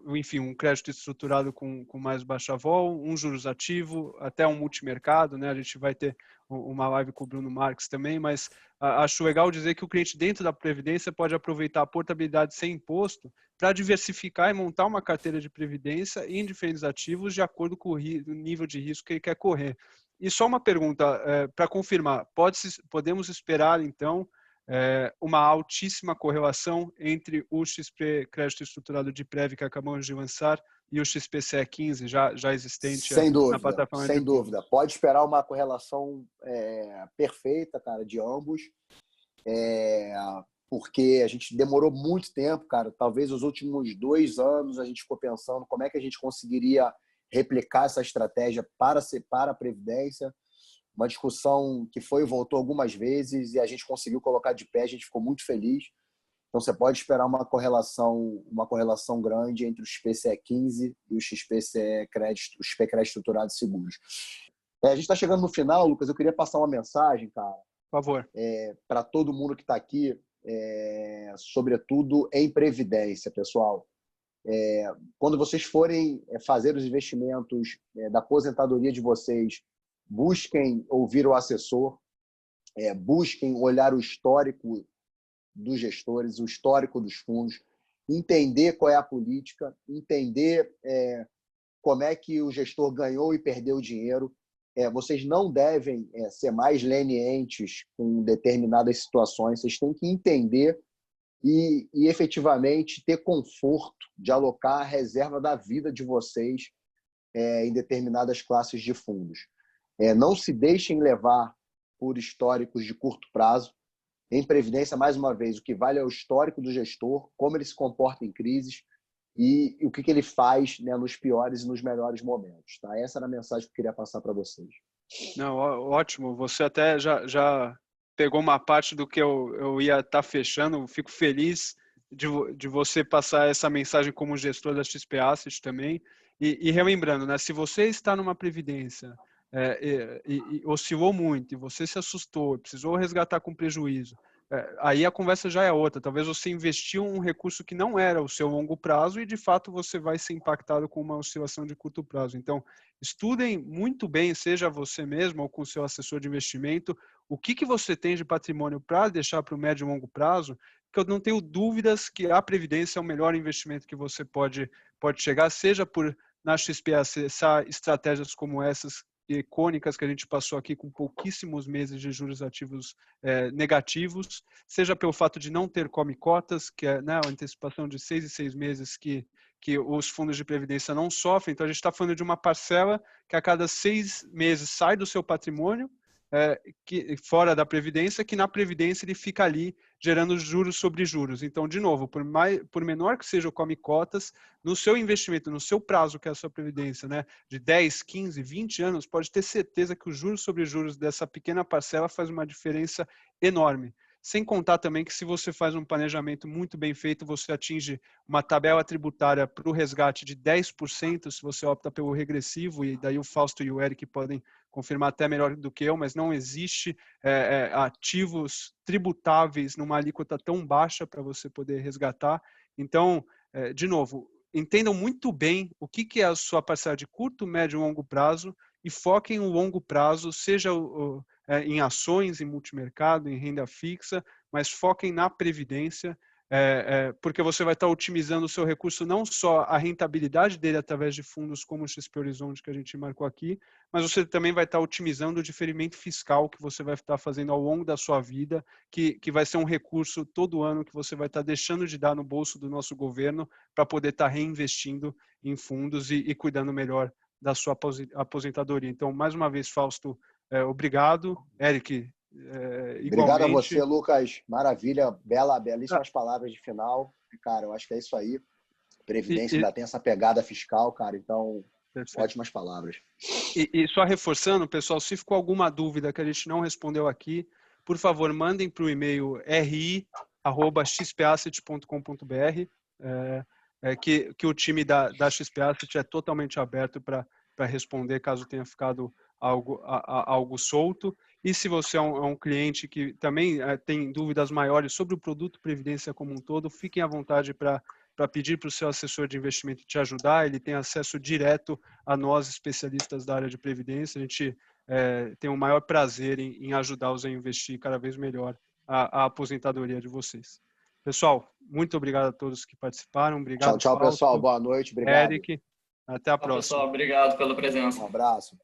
A: enfim, um crédito estruturado com mais baixa vol, um juros ativo, até um multimercado, né? A gente vai ter uma live com o Bruno Marques também, mas acho legal dizer que o cliente dentro da Previdência pode aproveitar a portabilidade sem imposto para diversificar e montar uma carteira de Previdência em diferentes ativos de acordo com o nível de risco que ele quer correr. E só uma pergunta para confirmar, podemos esperar então uma altíssima correlação entre o XP Crédito Estruturado de Prev que acabamos de lançar e o XPCE 15 já existente na plataforma?
E: Sem dúvida. Pode esperar uma correlação perfeita, cara, de ambos, porque a gente demorou muito tempo, cara. Talvez os últimos 2 anos a gente ficou pensando como é que a gente conseguiria replicar essa estratégia para a Previdência. Uma discussão que foi e voltou algumas vezes e a gente conseguiu colocar de pé, a gente ficou muito feliz. Então, você pode esperar uma correlação grande entre o XPCE 15 e o XP Crédito Estruturado de Seguros. A gente está chegando no final, Lucas. Eu queria passar uma mensagem, cara,
A: por favor,
E: para todo mundo que está aqui, sobretudo em Previdência, pessoal. Quando vocês forem fazer os investimentos da aposentadoria de vocês, busquem ouvir o assessor, busquem olhar o histórico dos gestores, o histórico dos fundos, entender qual é a política, entender como é que o gestor ganhou e perdeu dinheiro. Vocês não devem ser mais lenientes com determinadas situações, vocês têm que entender e efetivamente ter conforto de alocar a reserva da vida de vocês em determinadas classes de fundos. Não se deixem levar por históricos de curto prazo. Em Previdência, mais uma vez, o que vale é o histórico do gestor, como ele se comporta em crises e o que ele faz, né, nos piores e nos melhores momentos. Tá? Essa era a mensagem que eu queria passar para vocês.
A: Não, ótimo. Você até já pegou uma parte do que eu ia estar fechando. Fico feliz de você passar essa mensagem como gestor da XP Asset também. E relembrando, né, se você está numa Previdência e oscilou muito, e você se assustou, precisou resgatar com prejuízo, aí a conversa já é outra. Talvez você investiu um recurso que não era o seu longo prazo e, de fato, você vai ser impactado com uma oscilação de curto prazo. Então, estudem muito bem, seja você mesmo ou com o seu assessor de investimento, o que você tem de patrimônio para deixar para o médio e longo prazo, porque eu não tenho dúvidas que a Previdência é o melhor investimento que você pode chegar, seja por, na XP, acessar estratégias como essas, icônicas que a gente passou aqui com pouquíssimos meses de juros ativos negativos, seja pelo fato de não ter come-cotas, que é, né, a antecipação de 6 em 6 meses que os fundos de previdência não sofrem. Então, a gente está falando de uma parcela que a cada 6 meses sai do seu patrimônio, fora da Previdência, que na Previdência ele fica ali gerando juros sobre juros. Então, de novo, por menor que seja o come cotas, no seu investimento, no seu prazo, que é a sua Previdência, né, de 10, 15, 20 anos, pode ter certeza que os juros sobre juros dessa pequena parcela faz uma diferença enorme. Sem contar também que se você faz um planejamento muito bem feito, você atinge uma tabela tributária para o resgate de 10%, se você opta pelo regressivo, e daí o Fausto e o Eric podem confirmar até melhor do que eu, mas não existe ativos tributáveis numa alíquota tão baixa para você poder resgatar. Então, de novo, entendam muito bem o que é a sua parcela de curto, médio e longo prazo e foquem no longo prazo, seja em ações, em multimercado, em renda fixa, mas foquem na previdência, porque você vai estar otimizando o seu recurso, não só a rentabilidade dele através de fundos como o XP Horizonte que a gente marcou aqui, mas você também vai estar otimizando o diferimento fiscal que você vai estar fazendo ao longo da sua vida, que vai ser um recurso todo ano que você vai estar deixando de dar no bolso do nosso governo para poder estar reinvestindo em fundos e cuidando melhor da sua aposentadoria. Então, mais uma vez, Fausto, obrigado. Eric, igualmente.
E: Obrigado a você, Lucas. Maravilha, belíssimas palavras de final. Cara, eu acho que é isso aí. Previdência ainda tem essa pegada fiscal, cara. Então, perfeito. Ótimas palavras.
A: E só reforçando, pessoal, se ficou alguma dúvida que a gente não respondeu aqui, por favor, mandem para o e-mail ri@xpasset.com.br, que o time da XP Asset é totalmente aberto para responder caso tenha ficado algo solto. E se você é um cliente que também tem dúvidas maiores sobre o produto Previdência como um todo, fiquem à vontade para pedir para o seu assessor de investimento te ajudar. Ele tem acesso direto a nós, especialistas da área de Previdência. A gente tem o maior prazer em ajudá-los a investir cada vez melhor a aposentadoria de vocês. Pessoal, muito obrigado a todos que participaram. Obrigado,
E: tchau,
A: Fausto,
E: pessoal. Boa noite. Obrigado.
A: Eric. Até a próxima.
C: Pessoal, obrigado pela presença.
E: Um abraço.